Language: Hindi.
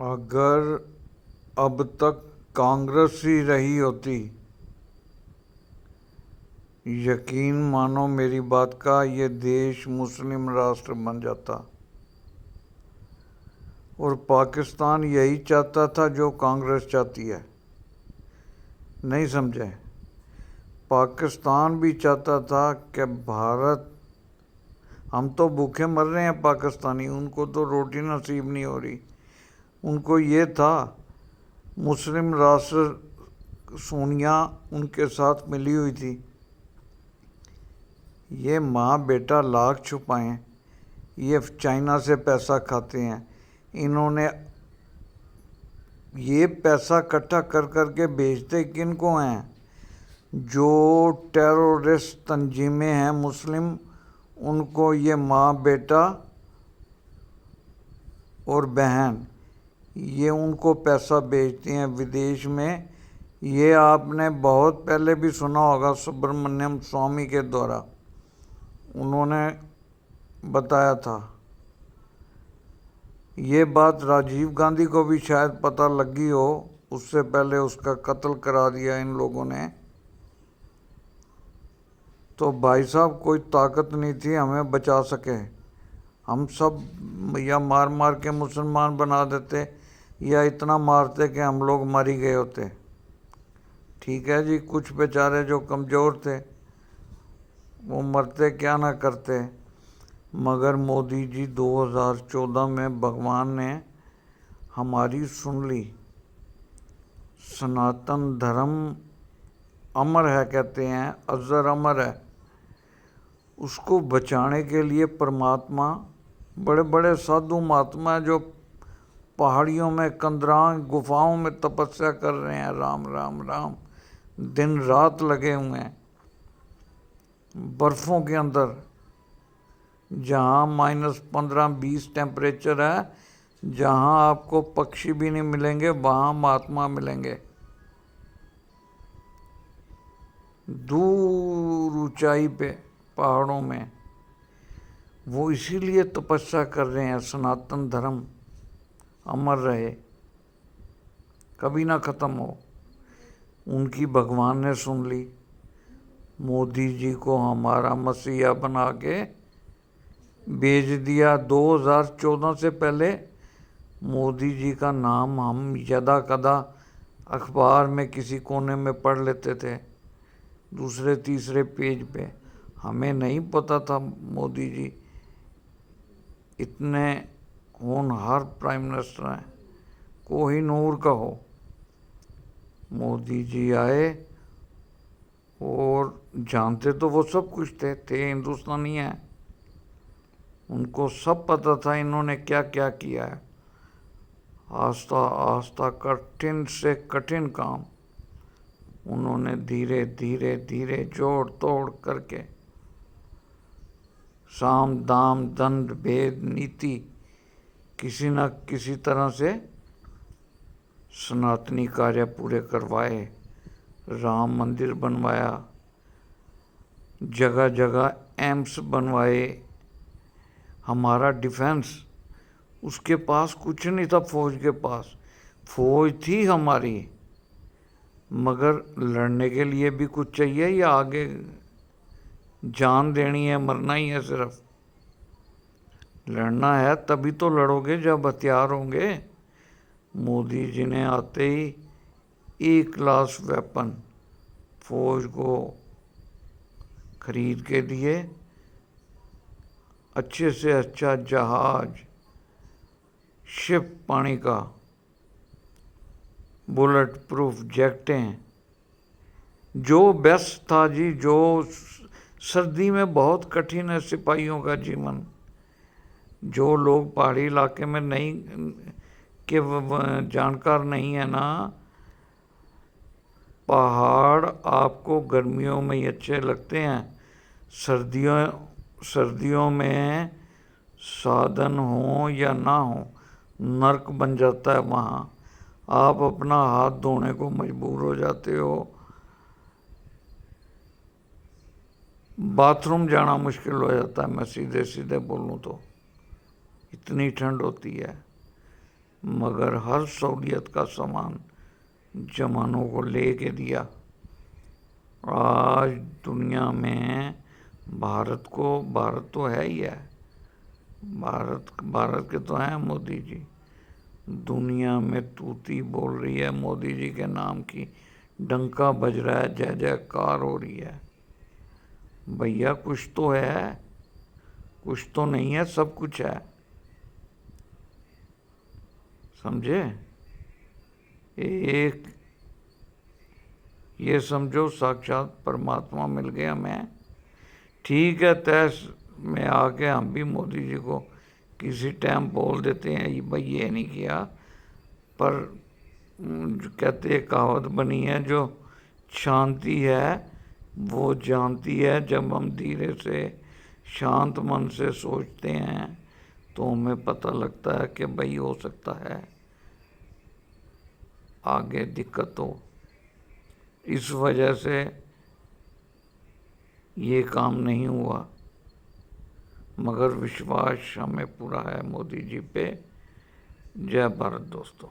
अगर अब तक कांग्रेस ही रही होती, यकीन मानो मेरी बात का, ये देश मुस्लिम राष्ट्र बन जाता। और पाकिस्तान यही चाहता था जो कांग्रेस चाहती है। नहीं समझे? पाकिस्तान भी चाहता था कि भारत, हम तो भूखे मर रहे हैं पाकिस्तानी, उनको तो रोटी नसीब नहीं हो रही। उनको ये था, मुस्लिम राष्ट्र सोनिया उनके साथ मिली हुई थी, ये माँ बेटा लाख छुपाएं, ये चाइना से पैसा खाते हैं। इन्होंने ये पैसा इकट्ठा कर कर के बेचते किन को हैं? जो टेररिस्ट तंजीमें हैं मुस्लिम, उनको ये माँ बेटा और बहन, ये उनको पैसा बेचती हैं विदेश में। ये आपने बहुत पहले भी सुना होगा, सुब्रमण्यम स्वामी के द्वारा उन्होंने बताया था। ये बात राजीव गांधी को भी शायद पता लगी हो, उससे पहले उसका कत्ल करा दिया इन लोगों ने। तो भाई साहब, कोई ताकत नहीं थी हमें बचा सके। हम सब या मार मार के मुसलमान बना देते, या इतना मारते कि हम लोग मर ही गए होते। ठीक है जी, कुछ बेचारे जो कमज़ोर थे वो मरते क्या ना करते। मगर मोदी जी 2014 में भगवान ने हमारी सुन ली। सनातन धर्म अमर है, कहते हैं, अजर अमर है। उसको बचाने के लिए परमात्मा, बड़े बड़े साधु महात्मा जो पहाड़ियों में, कंदरां गुफाओं में तपस्या कर रहे हैं, राम राम राम, दिन रात लगे हुए हैं, बर्फ़ों के अंदर, जहाँ -15-20 टेम्परेचर है, जहाँ आपको पक्षी भी नहीं मिलेंगे, वहाँ महात्मा मिलेंगे। दूर ऊंचाई पे पहाड़ों में वो इसीलिए तपस्या कर रहे हैं, सनातन धर्म अमर रहे, कभी ना ख़त्म हो। उनकी भगवान ने सुन ली। मोदी जी को हमारा मसीहा बना के भेज दिया। 2014 से पहले मोदी जी का नाम हम यदा कदा अखबार में किसी कोने में पढ़ लेते थे, दूसरे तीसरे पेज पे। हमें नहीं पता था मोदी जी इतने होनहार प्राइम मिनिस्टर हैं, कोहिनूर का हो। मोदी जी आए और जानते तो वो सब कुछ थे हिंदुस्तानी हैं, उनको सब पता था इन्होंने क्या क्या किया है। आस्ता आस्ता कठिन से कठिन काम उन्होंने धीरे धीरे धीरे जोड़ तोड़ करके, साम दाम दंड भेद नीति, किसी न किसी तरह से सनातनी कार्य पूरे करवाए। राम मंदिर बनवाया, जगह जगह एम्स बनवाए। हमारा डिफेंस, उसके पास कुछ नहीं था, फौज के पास, फौज थी हमारी, मगर लड़ने के लिए भी कुछ चाहिए, या आगे जान देनी है, मरना ही है सिर्फ? लड़ना है तभी तो लड़ोगे जब हथियार होंगे। मोदी जी ने आते ही ए क्लास वेपन फौज को खरीद के दिए, अच्छे से अच्छा जहाज, शिप पानी का, बुलेट प्रूफ जैकेटें, जो बेस्ट था जी। जो सर्दी में बहुत कठिन है सिपाहियों का जीवन। जो लोग पहाड़ी इलाके में नहीं के जानकार नहीं है ना, पहाड़ आपको गर्मियों में ही अच्छे लगते हैं, सर्दियों में साधन हो या ना हो, नर्क बन जाता है वहाँ। आप अपना हाथ धोने को मजबूर हो जाते हो, बाथरूम जाना मुश्किल हो जाता है, मैं सीधे सीधे बोलूँ तो, इतनी ठंड होती है। मगर हर सहूलियत का सामान जवानों को ले के दिया। आज दुनिया में भारत तो है ही है, भारत के तो हैं मोदी जी। दुनिया में तूती बोल रही है मोदी जी के नाम की, डंका बज रहा है, जय जयकार हो रही है। भैया कुछ तो है, कुछ तो नहीं है, सब कुछ है, समझे। एक ये समझो साक्षात परमात्मा मिल गया मैं। ठीक है, तैस में आके हम भी मोदी जी को किसी टाइम बोल देते हैं भाई ये नहीं किया, पर कहते कहावत बनी है, जो शांति है वो जानती है। जब हम धीरे से शांत मन से सोचते हैं तो हमें पता लगता है कि भाई हो सकता है आगे दिक्कत हो। इस वजह से ये काम नहीं हुआ, मगर विश्वास हमें पूरा है मोदी जी पे। जय भारत दोस्तों।